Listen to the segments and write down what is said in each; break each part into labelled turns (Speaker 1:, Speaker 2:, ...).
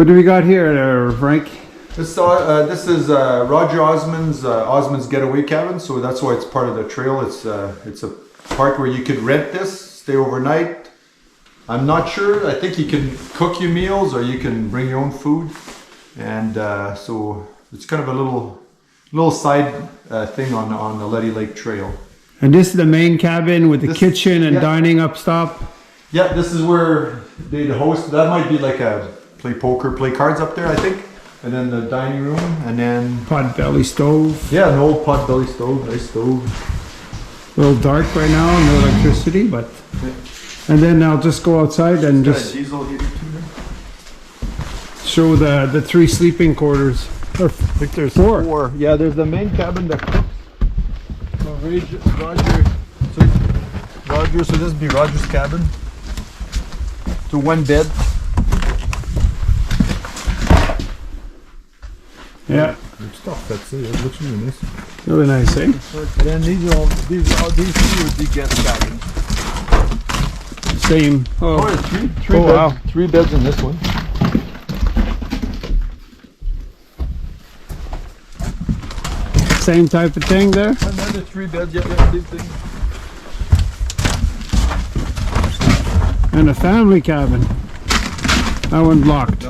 Speaker 1: What do we got here, Frank?
Speaker 2: This is Roger Osmond's getaway cabin, so that's why it's part of the trail. It's a part where you could rent this, stay overnight. I'm not sure. I think you can cook your meals or you can bring your own food, and so it's kind of a little side thing on the Leddy Lake Trail.
Speaker 1: And this is the main cabin with the kitchen and dining up top.
Speaker 2: Yeah, this is where they'd host. That might be like a play poker, play cards up there, I think. And then the dining room, and then
Speaker 1: pot belly stove.
Speaker 2: Yeah, an old pot belly stove, nice stove.
Speaker 1: A little dark right now, no electricity, but.
Speaker 2: Yeah.
Speaker 1: And then I'll just go outside and just
Speaker 2: diesel heater too.
Speaker 1: Show the 3 sleeping quarters.
Speaker 2: I think there's 4. Yeah, there's the main cabin that cooks. Roger, so this would be Roger's cabin. So 1 bed.
Speaker 1: Yeah.
Speaker 2: Good stuff, that's it. It looks really nice.
Speaker 1: Really nice, eh?
Speaker 2: And then these 2 would be guest cabins.
Speaker 1: Same. Oh,
Speaker 2: there's 3 beds in this one.
Speaker 1: Same type of thing there?
Speaker 2: Another 3 beds, yeah, same thing.
Speaker 1: And a family cabin. That one's locked.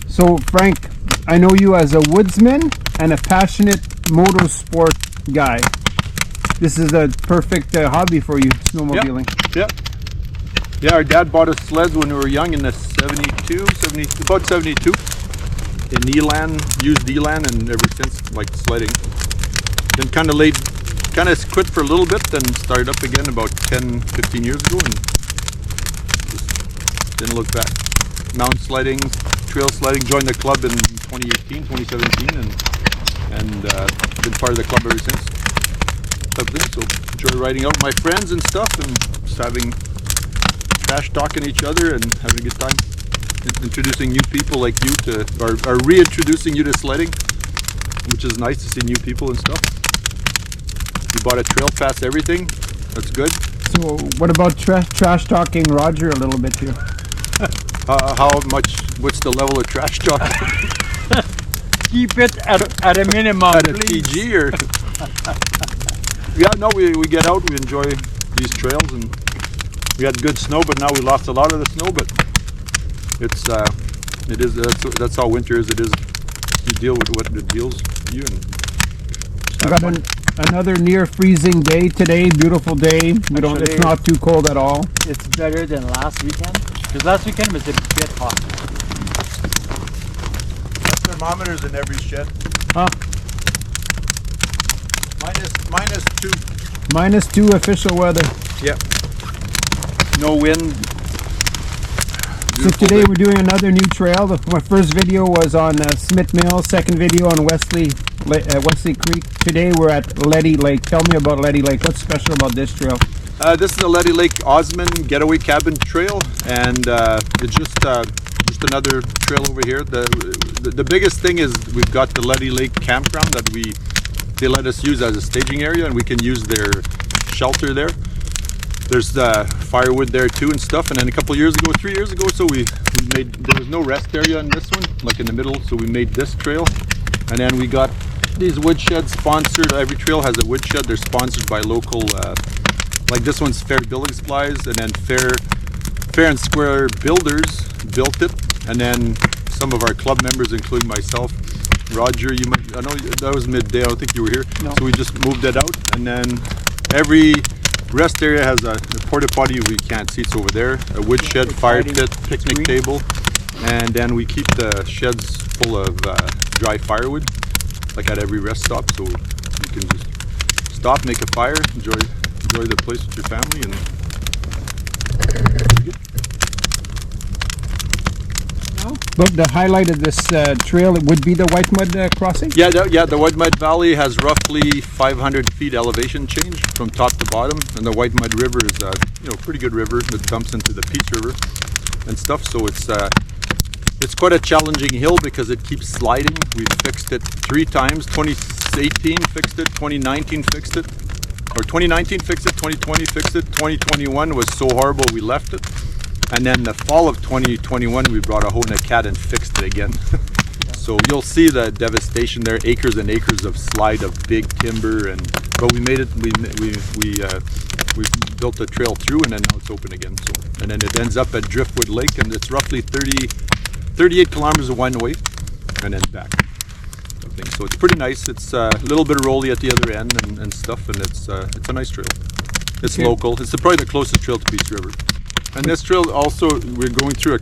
Speaker 1: So Frank, I know you as a woodsman and a passionate motorsport guy. This is a perfect hobby for you, snowmobiling.
Speaker 2: Yep. Yeah, our dad bought us sleds when we were young in the about 72. In Elan, used Elan, and ever since, like sledding. Then kind of quit for a little bit, then started up again about 10, 15 years ago, and just didn't look back. Mountain sledding, trail sledding, joined the club in 2018, 2017, and been part of the club ever since. So enjoy riding out with my friends and stuff, and just having trash talking each other and having a good time. Introducing new people like you or reintroducing you to sledding, which is nice to see new people and stuff. You bought a trail pass, everything. That's good.
Speaker 1: So what about trash talking Roger a little bit here?
Speaker 2: How much? What's the level of trash talk?
Speaker 3: Keep it at a minimum,
Speaker 2: at a
Speaker 3: please.
Speaker 2: PG or? Yeah, no, we get out. We enjoy these trails, and we had good snow, but now we lost a lot of the snow. But that's how winter is. It is. You deal with what it deals you.
Speaker 1: We got another near freezing day today. Beautiful day. It's not too cold at all.
Speaker 3: It's better than last weekend. Because last weekend was a bit hot.
Speaker 2: Thermometers in every shed.
Speaker 1: Huh?
Speaker 2: -2.
Speaker 1: -2 official weather.
Speaker 2: Yep. No wind.
Speaker 1: So today we're doing another new trail. My first video was on Smith Mill. Second video on Wesley Creek. Today we're at Leddy Lake. Tell me about Leddy Lake. What's special about this trail?
Speaker 2: This is the Leddy Lake Osmond Getaway Cabin Trail, and it's just another trail over here. The biggest thing is we've got the Leddy Lake campground that they let us use as a staging area, and we can use their shelter there. There's firewood there too and stuff. And then 3 years ago, so there was no rest area in this one, like in the middle, so we made this trail, and then we got these woodsheds sponsored. Every trail has a woodshed. They're sponsored by local. Like this one's Fair Building Supplies, and then Fair and Square Builders built it, and then some of our club members, including myself, Roger, I know that was midday, I don't think you were here. No. So we just moved it out, and then every rest area has a porta potty. We can't seats over there, a woodshed, fire pit, picnic table, and then we keep the sheds full of dry firewood, like at every rest stop, so you can just stop, make a fire, enjoy the place with your family, and
Speaker 1: no? But the highlight of this trail would be the White Mud crossing?
Speaker 2: Yeah, the White Mud Valley has roughly 500 feet elevation change from top to bottom, and the White Mud River is a pretty good river that dumps into the Peace River and stuff. So it's quite a challenging hill because it keeps sliding. We've fixed it 3 times. 2018 fixed it, 2019 fixed it, or 2019 fixed it, 2020 fixed it, 2021 was so horrible we left it. And then the fall of 2021, we brought a hoe and a cat and fixed it again. So you'll see the devastation there, acres and acres of slide of big timber, but we made it. We built a trail through, and then now it's open again. So, and then it ends up at Driftwood Lake, and it's roughly 38 kilometers of one way, and then back. So it's pretty nice. It's a little bit rolly at the other end and stuff, and it's a nice trail. It's local. It's probably the closest trail to Peace River. And this trail also, we're going through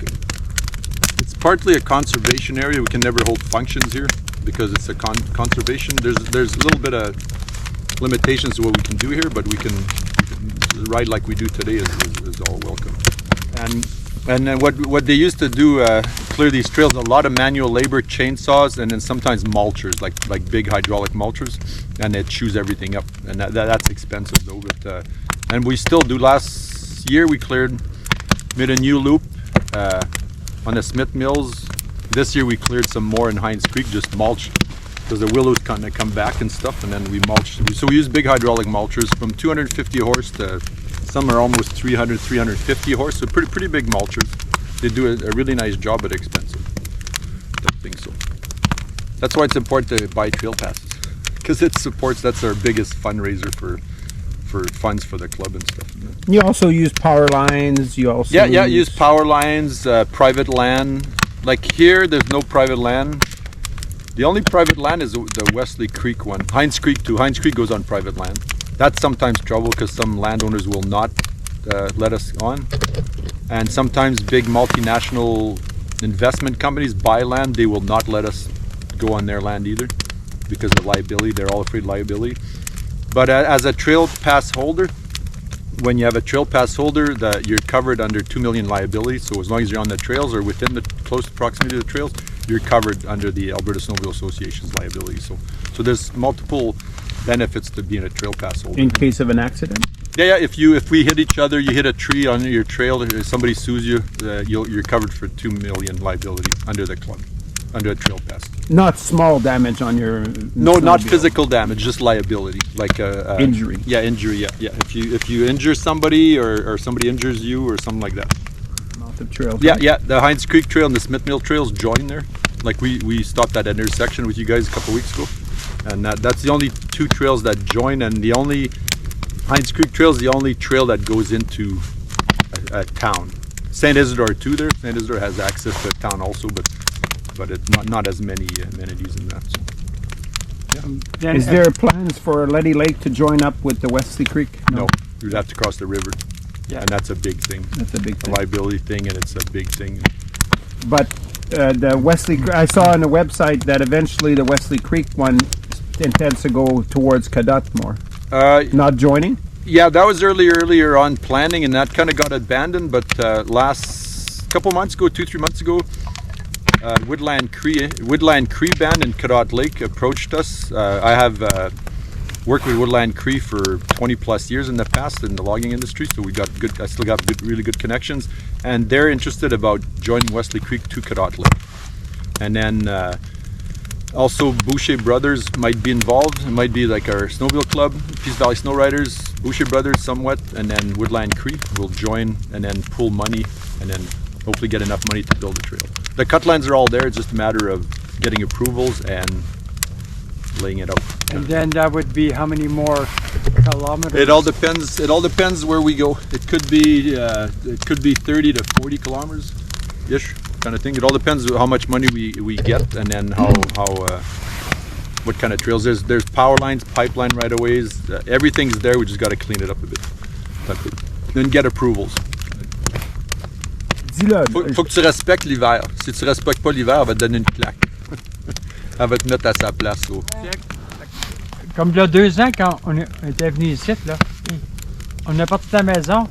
Speaker 2: it's partly a conservation area. We can never hold functions here because it's a conservation. There's a little bit of limitations to what we can do here, but we can ride like we do today is all welcome. And then what they used to do, clear these trails, a lot of manual labor, chainsaws, and then sometimes mulchers, like big hydraulic mulchers, and it chews everything up. And that's expensive though. But and we still do. Last year we made a new loop on the Smith Mills. This year we cleared some more in Hines Creek, just mulched, because the willows kind of come back and stuff, and then we mulched. So we use big hydraulic mulchers from 250 horse to some are almost 300, 350 horse, so pretty big mulchers. They do a really nice job, but expensive. I think so. That's why it's important to buy trail passes, because that's our biggest fundraiser for funds for the club and stuff.
Speaker 1: You also use power lines. You also
Speaker 2: use power lines, private land. Like here, there's no private land. The only private land is the Wesley Creek one. Hines Creek too. Hines Creek goes on private land. That's sometimes trouble because some landowners will not let us on, and sometimes big multinational investment companies buy land. They will not let us go on their land either because of liability. They're all afraid of liability. But as a trail pass holder, when you have a trail pass holder, you're covered under 2 million liability. So as long as you're on the trails or within the close proximity to the trails, you're covered under the Alberta Snowmobile Association's liability. So there's multiple benefits to being a trail pass holder.
Speaker 1: In case of an accident?
Speaker 2: Yeah. If we hit each other, you hit a tree on your trail, if somebody sues you, you're covered for 2 million liability under the club, under a trail pass.
Speaker 1: Not small damage on your
Speaker 2: No, not physical damage, just liability, like
Speaker 1: injury.
Speaker 2: Yeah, injury. Yeah. If you injure somebody or somebody injures you or something like that.
Speaker 1: Not the trail.
Speaker 2: Yeah. The Hines Creek Trail and the Smith Mill Trails join there. Like we stopped at that intersection with you guys a couple weeks ago, and that's the only 2 trails that join, and the only Hines Creek Trail is the only trail that goes into a town. St. Isidore too there. St. Isidore has access to a town also, but it's not as many amenities in that. So.
Speaker 1: Yeah. Is there plans for Leddy Lake to join up with the Wesley Creek?
Speaker 2: No, you'd have to cross the river. Yeah, and that's a big thing.
Speaker 1: That's a big thing.
Speaker 2: A liability thing, and it's a big thing.
Speaker 1: But the Wesley, I saw on the website that eventually the Wesley Creek one intends to go towards Cadott more. Not joining?
Speaker 2: Yeah, that was earlier on planning, and that kind of got abandoned. But last couple months ago, 2-3 months ago, Woodland Cree Band in Cadott Lake approached us. I have worked with Woodland Cree for 20 plus years in the past in the logging industry, so I still got really good connections, and they're interested about joining Wesley Creek to Cadott Lake. And then also Boucher Brothers might be involved. It might be like our snowmobile club, Peace Valley Snow Riders, Boucher Brothers somewhat, and then Woodland Cree will join and then pool money and then hopefully get enough money to build a trail. The cut lines are all there. It's just a matter of getting approvals and laying it out.
Speaker 3: And then that would be how many more kilometers?
Speaker 2: It all depends. It all depends where we go. It could be 30 to 40 kilometers ish kind of thing. It all depends how much money we get, and then how what kind of trails. There's power lines, pipeline right of ways. Everything's there. We just got to clean it up a bit. Then get approvals. Faut que tu respectes l'hiver. Si tu respectes pas l'hiver, elle va te donner une claque. Elle va te mettre à sa place.
Speaker 3: Comme il y a 2 ans, quand on était venu ici, là, on est parti de la maison,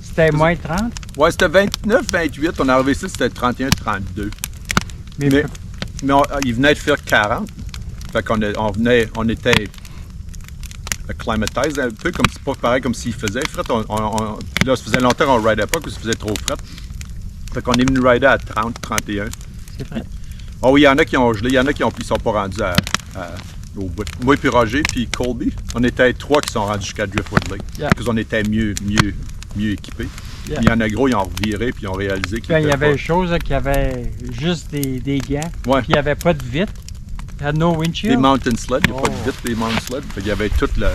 Speaker 3: c'était moins 30.
Speaker 2: Ouais, c'était 29, 28. On est arrivé ici, c'était 31, 32.
Speaker 3: Mais
Speaker 2: il venait de faire 40. Fait qu'on on était acclimatisé un peu, comme c'est pas pareil comme s'il faisait fret. Puis là, ça faisait longtemps qu'on ridait pas, parce qu'il faisait trop fret. Fait qu'on est venu rider à 30, 31.
Speaker 3: c'est fret.
Speaker 2: Oh oui, il y en a qui ont gelé, il y en a qui sont pas rendus au bout. Moi puis Roger puis Colby, on était 3 qui sont rendus jusqu'à Driftwood Lake.
Speaker 3: Yeah.
Speaker 2: Parce qu'on était mieux équipés.
Speaker 3: Yeah.
Speaker 2: Il y en a gros, ils ont reviré puis ils ont réalisé qu'il
Speaker 3: Il y avait des choses qui avaient juste des gants.
Speaker 2: Ouais.
Speaker 3: Puis il n'y avait pas de vitre. Il had no windshield.
Speaker 2: Des mountain sleds, il n'y a pas de
Speaker 3: Oh.
Speaker 2: vitre, des mountain sleds. Fait qu'il y avait toute la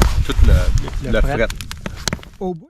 Speaker 3: Le
Speaker 2: fret.
Speaker 3: Au bout.